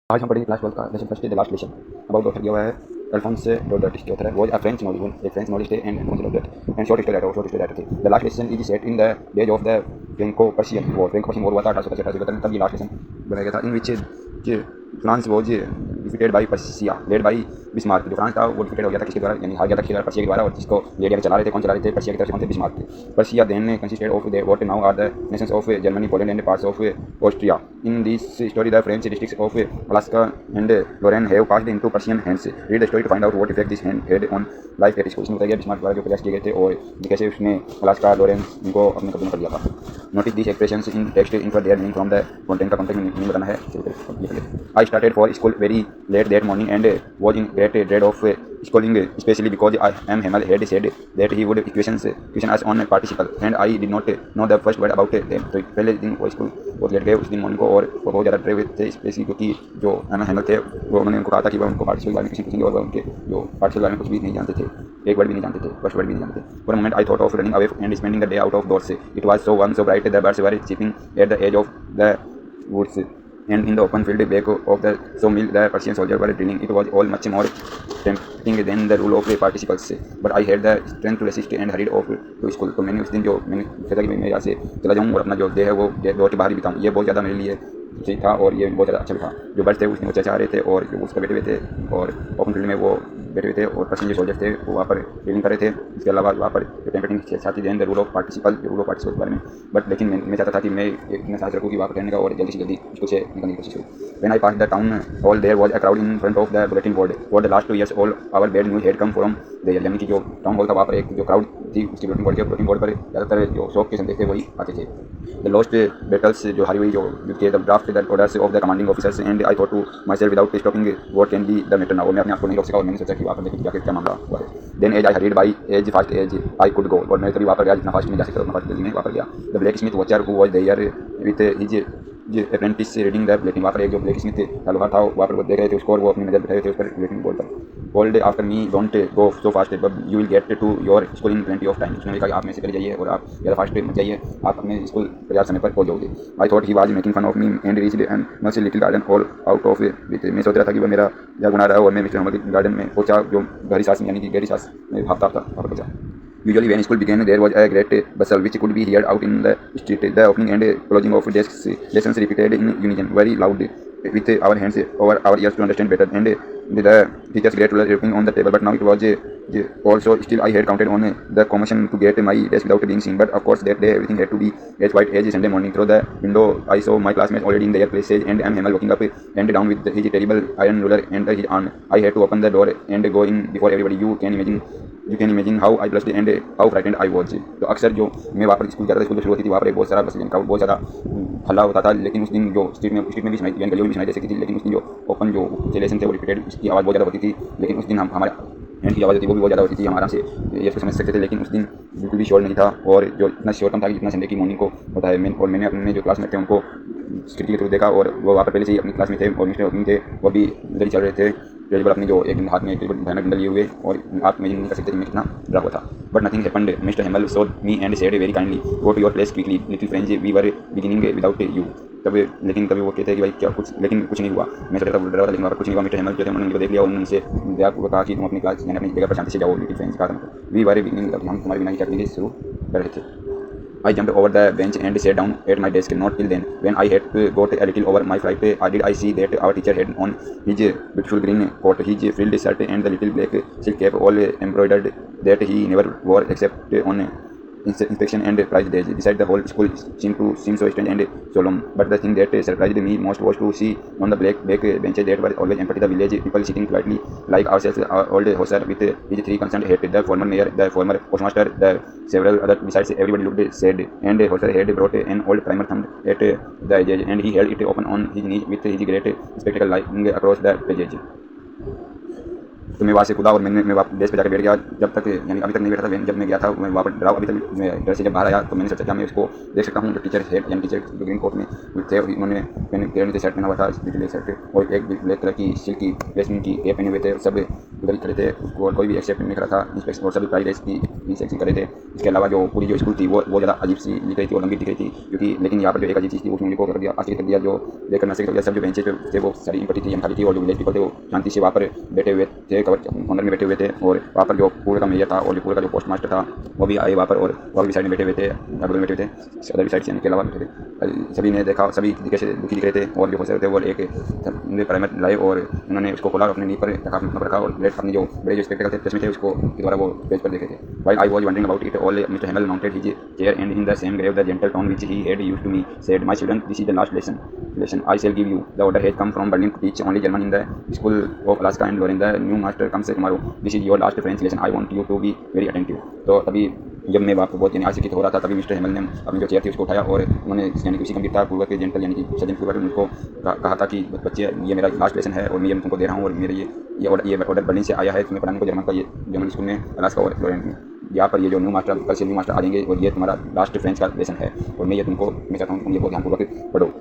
आज हम पढ़ेंगे क्लास 12 का lesson first the last lesson about author दिया हुआ है अल्फोंस डॉट के ऑथर है वो फ्रेंच नॉलेज एक फ्रेंच नॉलेज थे and Alphonse Daudet and short story writer थे। The last lesson is set in the days of the Franco Persian war हुआ था 1885 तब ये लास्ट लेसन बनाया गया था in which France was defeated by Persia led by Bismarck. जो France था वो डिफीटेड हो गया था किसके द्वारा, यानी हार गया था किसके द्वारा, पर्सिया के द्वारा। और जिसको लेडिया चला रहे थे, कौन चला रहे थे, पर्सिया की तरफ से कौन थे, बिस्मार्क थे। Persia then consisted of the what now are the nations of Germany, Poland and parts of Austria. In this story the French districts of Alaska and Lorraine have passed into Persian hands. Read the story to find out what effect this hand had on life at school. इसमें बताया गया Bismarck द्वारा जो प्रयास किए गए थे और कैसे उसने अलास्का लोरेन इनको अपने कब्जे में कर लिया था। Notice this expressions in text in for their meaning from the content का कंटेंट नहीं बताना है। I started for school very late that morning and was in great dread of schooling, especially because Hamel had said that he would question us on participle and I did not know the first word about them। तो पहले दिन वो school बहुत late गए उस दिन morning को और वो बहुत ज़्यादा डरे हुए थे, स्पेशली क्योंकि जो हैमल थे वो उन्होंने उनको कहा था कि वह उनको पार्टिसिपल बारे में पूछेंगे और वह उनके जो पार्टिसिपल बारे में कुछ भी नहीं जानते थे, एक वर्ड भी नहीं जानते थे, फर्स्ट वर्ड भी नहीं जानते थे। For a moment I thought of running away and spending the day out of doors. It was so warm so bright the birds were chirping at the edge of the woods and in the open field back of the sawmill the Persian soldiers were drilling. It was all much more tempting than the rule of the participles, but I had the strength to resist and hurried off to school। तो मैंने उस दिन जो मैंने सोचा कि मैं यहाँ से चला जाऊँ और अपना जो डे है वो दौड़ के बाहर ही बिताऊँ, ये बहुत ज़्यादा मेरे लिए सही था और ये बहुत ज़्यादा अच्छा भी था। जो बर्ड्स थे उसमें वो चचा रहे थे और जो उसका बैठे हुए थे और ओपन फील्ड में वो बैठे हुए थे और पर्शियन जो सोल्जर्स थे वो वहाँ पर ड्रिलिंग कर रहे थे। इसके अलावा वहाँ पर टेम्पटिंग साथ ही then the rule of participle के बारे में, बट लेकिन मैं चाहता था कि मैं इतना साथ रखूँ कि वहाँ पर रहने का और जल्दी से जल्दी उसको से निकलने की कोशिश करूँ। When I passed the town hall, there was a crowd in front of the bulletin board. For the last 2 years, all our bad news had come from there। यानी कि जो टाउन हॉल था वहाँ पर एक जो क्राउड थी उसकी बुलेटिन बोर्ड पर ज़्यादातर जो शौक के संदेश थे वही आते थे। द लॉस्ट बैटल्स जो हारी हुई जो थे, the draft the orders of the commanding officers and I thought to myself without stopping what can be the matter now. मैं अपने आप को नहीं रोक सका और मैंने सोचा कि वहाँ पर देखिए जाकर क्या मामला हुआ है। Then as I hurried by as fast as I could go. और मैं कभी वहाँ पर गया जितना फास्ट नहीं जा सकता उतना फास्ट जल्दी में वहाँ पर गया। The blacksmith Wachter who was there with his apprentice reading the bulletin. वहाँ पर एक जो ब्लैक स्मिथ लोहार था वहाँ पर वो देख रहे थे उसको और वो अपनी नज़र बैठाए थे उस पर बुलेटिन बोर्ड पर। Called after me don't go so fast but you will get to your school in plenty of time. उसने कहा कि आप में से चले जाइए और आप ज़्यादा फास्ट मत जाइए, आप अपने स्कूल पर्याप्त समय पर पहुँच जाओगे। I thought he was making fun of me and reached and much little garden all out of with. मैं सोच रहा था कि वह मेरा या गुना रहा है और मैं मिस्टर हमल के गार्डन में पहुँचा जो गहरी सांस यानी कि गहरी सांस में भागता था वहाँ पर पहुँचा। Usually when school began, there was a great bustle which could be heard out in the street. The opening and closing of desks, lessons repeated in unison, very loud, with our hands over our ears to understand better, and the teachers great ruler rapping on the table. But now it was also still I had counted on the commotion to get my desk without being seen. But of course that day everything had to be as quiet as Sunday morning. Through the window I saw my classmates already in their places, and M. Hamel walking up and down with his terrible iron ruler and his arm. I had to open the door and go in before everybody. You can imagine how I blushed and how frightened I was। तो अक्सर जो मैं वहाँ पर school जाता था, school शुरू होती थी वहाँ पर बहुत सारा बस क्राउड बहुत ज़्यादा हल्ला होता था। लेकिन उस दिन जो स्ट्रीट में भी सुनाई गलियों में भी सुनाई दे सकती थी, लेकिन उस दिन जो ओपन जो लेसन थे वो रिपीटेड उसकी आवाज़ बहुत ज़्यादा होती थी। लेकिन उस दिन हम हमारे हैंड की आवाज़ होती वो भी बहुत ज़्यादा होती थी, हम आराम से ये समझ सकते थे। लेकिन उस दिन बिल्कुल भी शोर नहीं था और जो इतना शोर कम था कि जितना संडे की मॉर्निंग को होता है। मैंने अपने जो क्लासमेट थे उनको खिड़की के थ्रू देखा और वो वहाँ पर पहले से ही अपनी क्लास में थे और मिस्टर ओपनिंग थे वो भी इधर ही चल रहे थे टेबल अपने जो एक हाथ में एक भयानक डंडा लिए हुए और आप इमेजिन नहीं कर सकते कि मैं कितना डरा हुआ था। But nothing happened. Mister Hamel saw me and said very kindly go to your place quickly little friends we were beginning without you. तभी वो कहते हैं कि भाई क्या लेकिन कुछ नहीं हुआ। मैं सोचा था डरा हुआ लेकिन वहाँ पर कुछ नहीं हुआ। मिस्टर हेमल जो थे उन्होंने देख लिया और उनसे कहा कि तुम अपनी क्लास यानी अपनी जगह पर शांति से जाओ। लिटिल फ्रेंड्स कहा था वी वर बिगिनिंग विदाउट, हम तुम्हारे बिना ही क्या शुरू कर रहे थे। I jumped over the bench and sat down at my desk. Not till then. When I had got a little over my fright, I see that our teacher had on his beautiful green coat, his frilled shirt, and the little black silk cap, all embroidered, that he never wore except on inspection and prize days. Besides, the whole school seemed so strange and solemn. But the thing that surprised me most was to see on the back benches that were always empty the village people sitting quietly like ourselves. Our old hoser with his 3 concerned heads, the former mayor, the former postmaster, the several others. Besides, everybody looked sad, and hoser had brought an old primer thumbed at the edges, and he held it open on his knees with his great spectacle lying across the pages। तो मैं वहाँ से कूदा और मैं desk पे जाकर बैठ गया। जब तक यानी अभी तक नहीं बैठा था, जब मैं गया था मैं वहाँ पर डरा। अभी तक मैं डर से जब बाहर आया तो मैंने सोचा क्या मैं उसको देख सकता हूँ। जो टीचर हेड यानी टीचर जो ग्रीन कोट में थे उन्होंने पेन शर्ट पहना हुआ था, ब्लैक शर्ट और एक ब्लैक कलर की सिल्क की कैप पहने हुए थे। सब उधर ही खड़े थे और कोई भी एक्सेप्ट नहीं कर रहा था इंस्पेक्शन, और सभी प्राइवेट की इंस्पेक्शन कर रहे थे। इसके अलावा जो पूरी जो स्कूल थी वो बहुत ज़्यादा अजीब सी दिख रही थी और लंबी दिख रही थी, क्योंकि लेकिन यहाँ पर जो एक अजीब चीज़ थी उसने मुझे को कर दिया, आश्चर्य कर दिया, जो देखकर मैसेज कर दिया। सब जो बेंचेज पे थे वो सारी इम्पटी थी, खाली थी, और जो विलेज पीपल थे वो शांति से वहाँ पर बैठे हुए थे, कॉर्नर में बैठे हुए थे। और वहाँ पर जो पूरे का मेयर था और जो पूरे का जो पोस्ट मास्टर था वो भी आए वहाँ पर, और वहाँ भी साइड में बैठे हुए थे, बगल में बैठे हुए थे, अदर साइड से के अलावा बैठे थे। सभी ने देखा, सभी कैसे दुखी दिख रहे थे, और जो हो सकते थे वो एक प्राइमर लाए और उन्होंने उसको खोला, अपने नी पर रखा और ब्लेड अपनी जो बड़े जो स्पेक्टिकल थे चश्मे थे उसको के द्वारा वो पेज पर देखे थे। While I was wondering about it all, Mr. Hamel mounted his chair and in the same grave the gentle tone which he had used to me said, "My children, this is the last lesson I shall give you. The order has come from Berlin to teach only German in the school of Alaska and Lorraine. The new master comes tomorrow. This is your last French lesson. I want you to be very attentive." तो तभी जब मैं वहाँ पर बहुत यानी आश्चर्यचकित हो रहा था, तभी मिस्टर हेमल ने अपनी जो चेयर थी उसको उठाया और उन्होंने यानी कि उसी गंभीरता पूर्वक जेंटल यानी कि सज्जन पूर्वक उनको कहा था कि बच्चे ये मेरा लास्ट लेसन है और मैं ये तुमको दे रहा हूँ, और मेरे ये ऑर्डर बर्लिन से आया है तुम्हें पढ़ाने को जर्मन का, ये जर्मन स्कूल में अलास्का और फ्लोरेंट में। यहाँ पर ये जो न्यू मास्टर कल से न्यू मास्टर आ जाएंगे और ये तुम्हारा लास्ट फ्रेंच का लेसन है, और मैं ये तुमको मैं चाहता हूँ तुम ये बहुत ध्यानपूर्वक पढ़ो।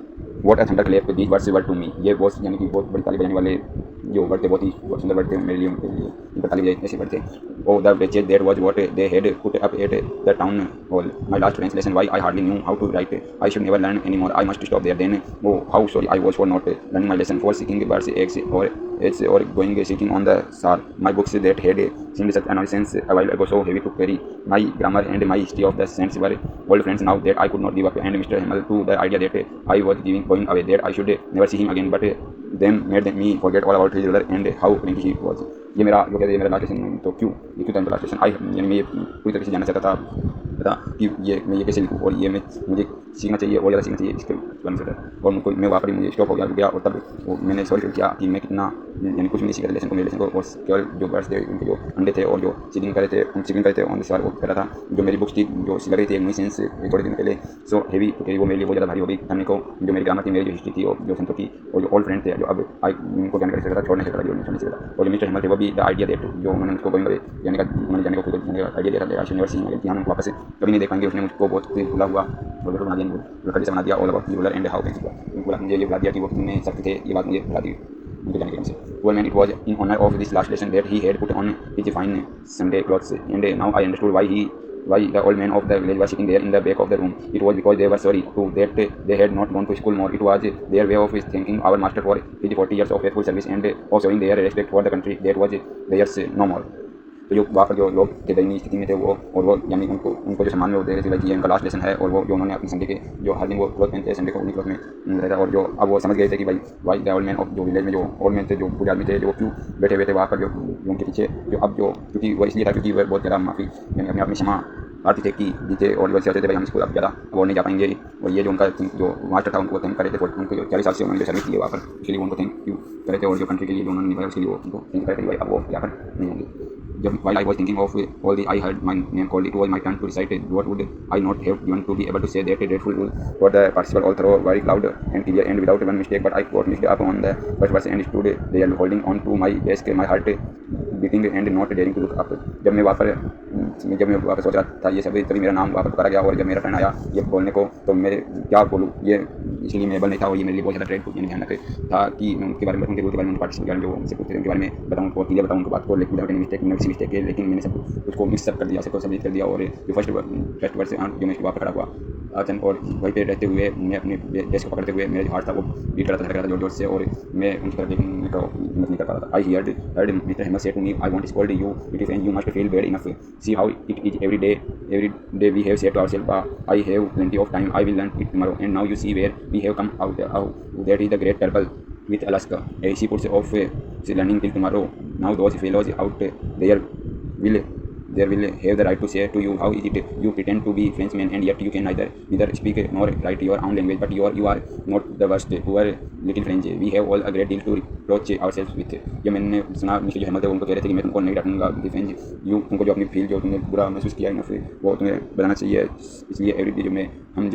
What a thunderclap these words were to me. ये बहुत यानी कि बहुत बड़ी ताली बजाने वाले जो वर्ड थे, बहुत ही सुंदर वर्ड थे मेरे लिए, उनके लिए इन पर ताली बजाई ऐसे वर्ड थे। ओ the wretches that was what they had put up at the town hall. My last French lesson, why I hardly knew how to write. I should never learn anymore. I must stop there. Then, oh, how sorry I was for not learning my lesson, for seeking birds, eggs, or going sitting on the shore. My books that had seemed such annoyance a while ago so heavy to carry. My grammar and my history of the saints were old friends now that I could not give up. And Mr. Hamel to the idea that I was going away, that I should never see him again, but them made me forget all about his brother and how cranky he was. ये मेरा जो कहते हैं मेरा last lesson, तो क्यों last lesson I, यानी मैं ये पूरी तरह से जानना चाहता था कि मैं ये कैसे लिखूँ, और ये मुझे सीखना चाहिए और ज़्यादा सीखना चाहिए इसके बारे में। और मैं वहाँ पर मुझे स्टॉप हो गया, और तब मैंने सॉरी किया कि मैं कितना यानी कुछ भी नहीं सीखा लेसन को, मेरे लेसन को, और केवल जो बर्ड्स थे उनके जो अंडे थे और जो सीलिंग करे थे ऑन दिस वो कर रहा था। जो मेरी बुक्स थी जो लग रही थी एक सेंस थोड़े दिन पहले सो हैवी, क्योंकि वो मेरे लिए बहुत ज़्यादा भारी हो गई करने को। जो मेरी ग्रामर थी, मेरी जो हिस्ट्री थी और जो संतों की और जो ओल्ड फ्रेंड थे जो अब उनको ज्ञान कर सकता था, छोड़ने सकता था, छोड़ने सकता था। और जो मिस्टर हेमल थे वो भी द आइडिया देट, जो उन्होंने उसको गोइंग अवे जाने का आइडिया दिया था, यूनिवर्सिटी में कि हम वापस कभी नहीं देख पाएंगे। उसने मुझको बहुत भूला हुआ और बना दिया, बना दिया all about ruler and how can मुझे ये बता दिया कि वो कितने सख्त थे, ये बात मुझे बता दी उनके जाने के क्रम से। Well, man, it was in honor of this last lesson that he had put on his fine Sunday clothes, and now I understood why the old men of the village were sitting there in the back of the room. It was because they were sorry too that they had not gone to school more. It was their way of thanking our master for his 40 years of faithful service and of showing their respect for the country that was theirs no more. तो जो वहाँ पर जो लोग थे दयनीय स्थिति में थे वो, और वो यानी उनको जो सम्मान में वो दे रहे थे कि ये उनका लास्ट लेसन है, और वो जो उन्होंने अपनी संडे के जो हर दिन वो क्लॉथ पहनते हैं संडे को उन्हीं क्लॉथ में रहता, और जो अब वो समझ गए थे कि भाई द ओल्ड मैन ऑफ जो विलेज में जो ओल्ड मैन थे, जो बूढ़े आदमी थे, जो क्यों बैठे हुए थे वहाँ पर जो उनके पीछे जो अब जो, क्योंकि वो इसलिए था क्योंकि वह बहुत ज़्यादा माफ़ी यानी अपने आप में क्षमा आती थे कि जीते, और वैसे होते थे भाई हम इसको अब ज़्यादा और नहीं जा पाएंगे। और ये जो उनका जो मास्टर था उनको थैंक करे थे, उनको जो 40 साल से उन्होंने जो सर्विस की है वहाँ पर, उसके लिए उनको थैंक यू करे थे, और जो कंट्री के लिए जो उन्होंने निभाया उसके लिए वो उनको थैंक करे थे भाई अब वो यहाँ पर नहीं होंगे। जब while I was thinking of all the I heard my name called, it was my turn to recite. What would I not have given to be able to say that dreadful rule for the participle all through very loud and clear and without one mistake, but I got mixed up on the first verse and stood there holding on to my desk, my heart beating and not daring to look up. जब मैं वापस सोच रहा था ये सब, तभी मेरा नाम वापस पुकारा गया, और जब मेरा टर्न आया ये बोलने को तो मेरे क्या बोलूँ, ये इसलिए मैं एबल नहीं था, और ये मेरे लिए बहुत ज़्यादा ट्रेड यानी ध्यान रखे था कि मैं उनके बारे में उनके बारे में पार्टिसिपेट जो उनसे पूछते थे उनके बारे में बताऊँ, उनको क्लियर बताऊँ उनको बात को, लेकिन मिस्टेक है, लेकिन मैंने सब उसको मिक्सअप कर दिया, सबको सबमिट कर दिया। और जो फर्स्ट वर्ड से जो मैं वहाँ पर खड़ा हुआ अचानक, और वहीं पे रहते हुए मैं अपने डेस्क को पकड़ते हुए मेरा जो हार्ट था वो बीट कर रहा था जोर से, और मैं उनकी तरफ देखने का हिम्मत नहीं कर पा रहा था। आई heard Mr. Hamel say to me, I won't scold you, it is and you must feel bad enough. See how it is every day we have said to ourselves, I have plenty of time, I will learn it tomorrow. And now you see where we have come out. That is the great trouble with Alaska. She puts off learning till tomorrow. Now those fellows out there will have the right to say to you, how is it you pretend to be Frenchman and yet you can neither speak nor write your own language, but you are not the worst, poor little French. We have all a great deal to reproach ourselves with. जब मैंने सुना mister जो हेमल थे उनको कह रहे थे कि मैं तुमको नहीं डांटूंगा फ्रेंच, तुमको जो अपनी फील जो तुमने बुरा महसूस किया है ना फिर वो तुम्हें बताना चाहिए। इसलिए एवरीडे जो मैं हम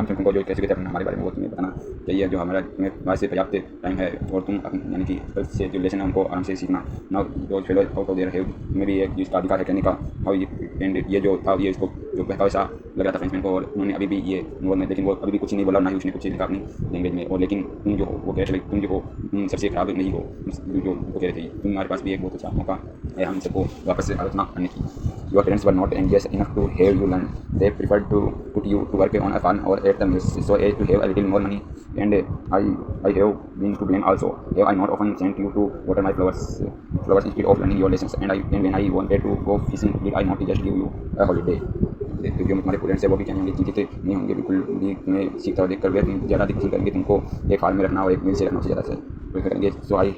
तुमको जो कैसे कहते हैं हमारे बारे में वो तुम्हें बताना चाहिए, जो हमारा तुम्हें वहाँ से पर्याप्त टाइम है, और तुम यानी कि कल से जो लेसन है उनको आराम से सीखना ना। जो फेलो आउट ऑफ देयर है तुम्हें भी एक जिसका अधिकार है कहने का, हाउ एंड ये जो था ये इसको जो बहकावे सा लग रहा था फ्रेंचमैन को, और उन्होंने अभी भी ये नोवेल में, लेकिन वो अभी भी कुछ नहीं बोला, ना ही उसने कुछ लिखा अपनी लैंग्वेज में। और लेकिन तुम जो हो वो कह रहे थे तुम जो हो तुम सबसे खराब नहीं हो, जो वो कह रहे थे तुम्हारे पास भी एक बहुत अच्छा मौका है हम सबको वापस से आलोचना करने की। Your parents were not ambitious enough to have you learn. They preferred to put you to work on a farm or at the mills so as to have a little more money. And I have been to blame also. Have I not often sent you to water my flowers instead of learning your lessons? And when I wanted to go fishing, did I not just give you a holiday? जो तुम्हारे parents है वो भी कहेंगे चिंतित नहीं होंगे बिल्कुल भी, तुम्हें सीखता हुआ देख कर वे तुम ज़्यादा पसंद करेंगे तुमको एक फार्म में रखना और एक मिल से रखना ज़्यादा से करेंगे। सो आई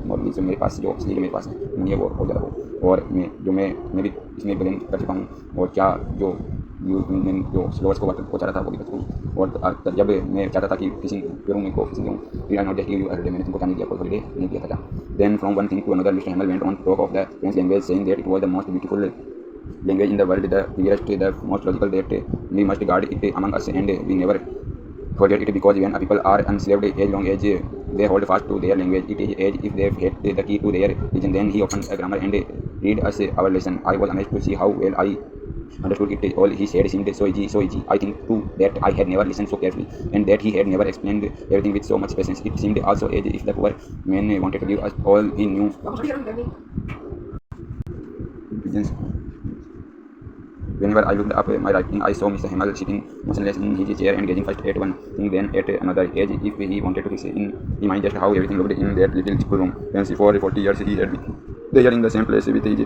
मॉडल जो मेरे पास जो इसलिए मेरे पास नहीं है वो बहुत ज़्यादा हो, और मैं भी इसमें ब्लेम कर चुका हूँ। और क्या जो जो स्लोवर्स को वाटर पहुँचा रहा था वो भी कर चुका हूँ। और जब मैं चाहता था कि फिशिंग करूँ, मैं को फिशिंग करूँ, फिर I not just give you holiday, मैंने तुमको नहीं दिया, कोई हॉलिडे नहीं दिया था। Then from one thing to another mister Hamel went on talk of the French language saying that it was the most beautiful language in the world, the clearest, the most logical, that we must guard it among us, and we never forget it, because when people are enslaved as long as they hold fast to their language, it is as if they hate the key to their religion. Then he opened a grammar and read us our lesson. I was amazed to see how well I understood it all. He said seemed so easy. I think too that I had never listened so carefully, and that he had never explained everything with so much patience. It seemed also as if the poor man wanted to give us all he knew. Whenever I looked up my writing, I saw Mr. Hamel sitting motionless in his chair and gazing first at one thing, then at another, as if he wanted to fix in his mind just how everything looked in that little schoolroom. Once for 40 years he had been there in the same place with his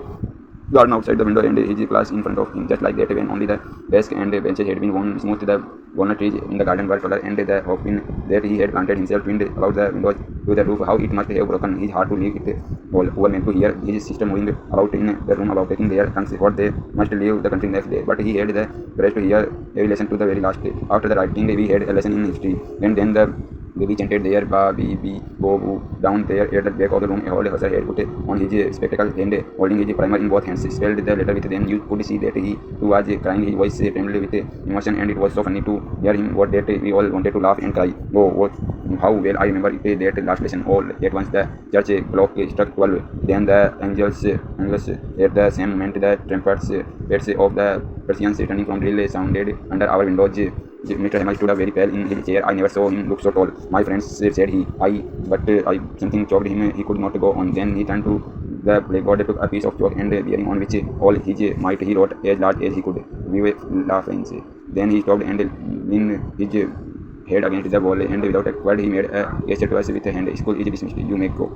garden outside the window and his class in front of him, just like that, when only the desk and benches had been worn smooth. The walnut trees in the garden were taller, and the hopin that he had planted himself twinned about the windows to the roof. How it must have broken his heart to leave it all. Poor man, to hear his sister moving about in the room about taking their tongues, what they must leave the country next day. But he had the courage to hear every lesson to the very last day. After the writing, we had a lesson in history, and then the baby chanted there, ba, be, bo, boo. Down there at the back of the room, a old hussar had put on his spectacles and holding his primer in both hands, spelled the letter with them. You could see that he too was crying, his voice trembled with emotion, and it was so funny to hear him what that we all wanted to laugh and cry. Oh, how well I remember it, that last lesson. All at once the church clock struck 12. Then the angels at the same moment the trumpets of the Persians returning from drill sounded under our windows. Mr. Hamel stood up very pale in his chair. I never saw him look so tall. My friends said but something choked him. He could not go on. Then he turned to the blackboard, took a piece of chalk, and bearing on which all his might he wrote as large as he could. We were laughing. Then he stopped and leaned his head against the wall, and without a word he made a gesture to us with a hand. School is dismissed. You may go.